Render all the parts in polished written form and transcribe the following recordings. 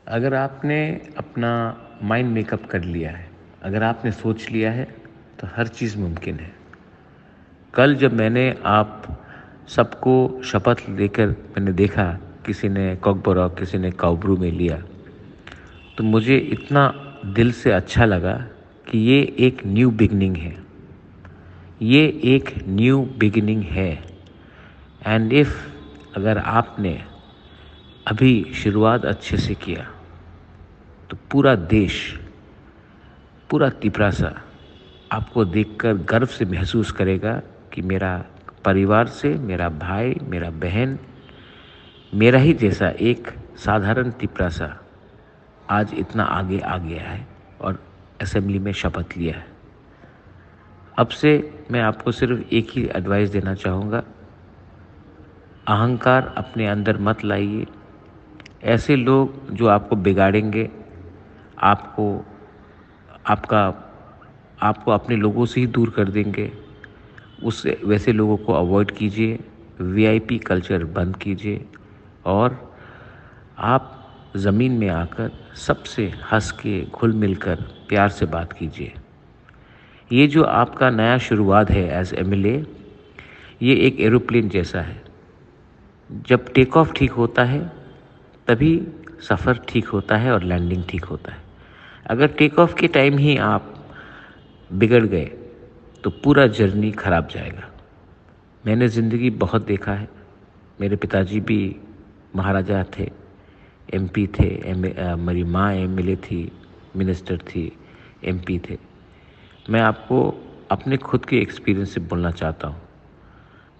अगर आपने अपना माइंड मेकअप कर लिया है, अगर आपने सोच लिया है, तो हर चीज़ मुमकिन है। कल जब मैंने आप सबको शपथ लेकर मैंने देखा, किसी ने कॉकबोरॉक, किसी ने काउब्रू में लिया, तो मुझे इतना दिल से अच्छा लगा कि ये एक न्यू बिगिनिंग है। ये एक न्यू बिगिनिंग है। एंड इफ़ अगर आपने अभी शुरुआत अच्छे से किया, तो पूरा देश, पूरा तिपरासा आपको देखकर गर्व से महसूस करेगा कि मेरा परिवार से मेरा भाई, मेरा बहन, मेरा ही जैसा एक साधारण तिपरासा आज इतना आगे आ गया है और असेंबली में शपथ लिया है। अब से मैं आपको सिर्फ एक ही एडवाइस देना चाहूँगा, अहंकार अपने अंदर मत लाइए। ऐसे लोग जो आपको बिगाड़ेंगे, आपको आपका आपको अपने लोगों से ही दूर कर देंगे, उससे वैसे लोगों को अवॉइड कीजिए। वीआईपी कल्चर बंद कीजिए और आप ज़मीन में आकर सबसे हंस के घुल मिलकर प्यार से बात कीजिए। ये जो आपका नया शुरुआत है एज एमएलए, ये एक एरोप्लेन जैसा है। जब टेक ऑफ ठीक होता है, तभी सफ़र ठीक होता है और लैंडिंग ठीक होता है। अगर टेक ऑफ के टाइम ही आप बिगड़ गए, तो पूरा जर्नी ख़राब जाएगा। मैंने ज़िंदगी बहुत देखा है। मेरे पिताजी भी महाराजा थे, एमपी थे, मेरी माँ एमएलए थी, मिनिस्टर थी, एमपी थे। मैं आपको अपने खुद के एक्सपीरियंस से बोलना चाहता हूँ,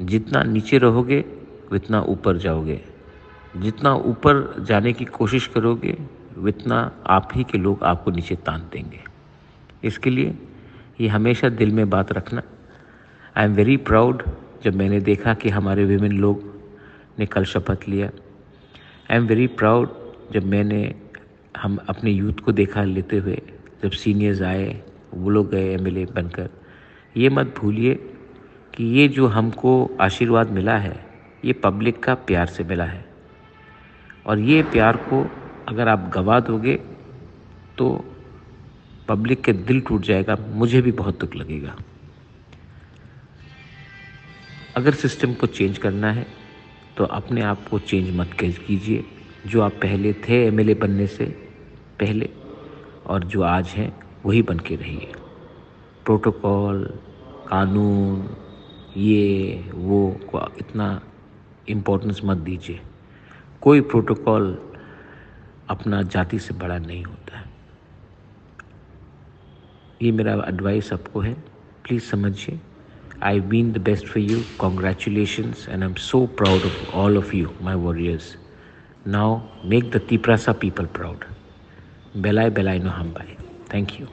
जितना नीचे रहोगे उतना ऊपर जाओगे। जितना ऊपर जाने की कोशिश करोगे, उतना आप ही के लोग आपको नीचे तान देंगे। इसके लिए ये हमेशा दिल में बात रखना। आई एम वेरी प्राउड जब मैंने देखा कि हमारे विमेन लोग ने कल शपथ लिया। आई एम वेरी प्राउड जब हम अपने यूथ को देखा लेते हुए, जब सीनियर्स आए, वो लोग गए एमएलए बनकर। ये मत भूलिए कि ये जो हमको आशीर्वाद मिला है, ये पब्लिक का प्यार से मिला है। और ये प्यार को अगर आप गवा दोगे, तो पब्लिक के दिल टूट जाएगा, मुझे भी बहुत दुख लगेगा। अगर सिस्टम को चेंज करना है, तो अपने आप को चेंज मत कीजिए। जो आप पहले थे एमएलए बनने से पहले और जो आज हैं, वही बन के रहिए। प्रोटोकॉल, कानून, ये वो को इतना इम्पोर्टेंस मत दीजिए। कोई प्रोटोकॉल अपना जाति से बड़ा नहीं होता है। ये मेरा एडवाइस आपको है, प्लीज़ समझिए। I mean the best for you, congratulations, and I am so proud of all of you, my warriors. Now make the Tiprasa people proud. बेलाय बेलाय नो हम बाय। Thank you.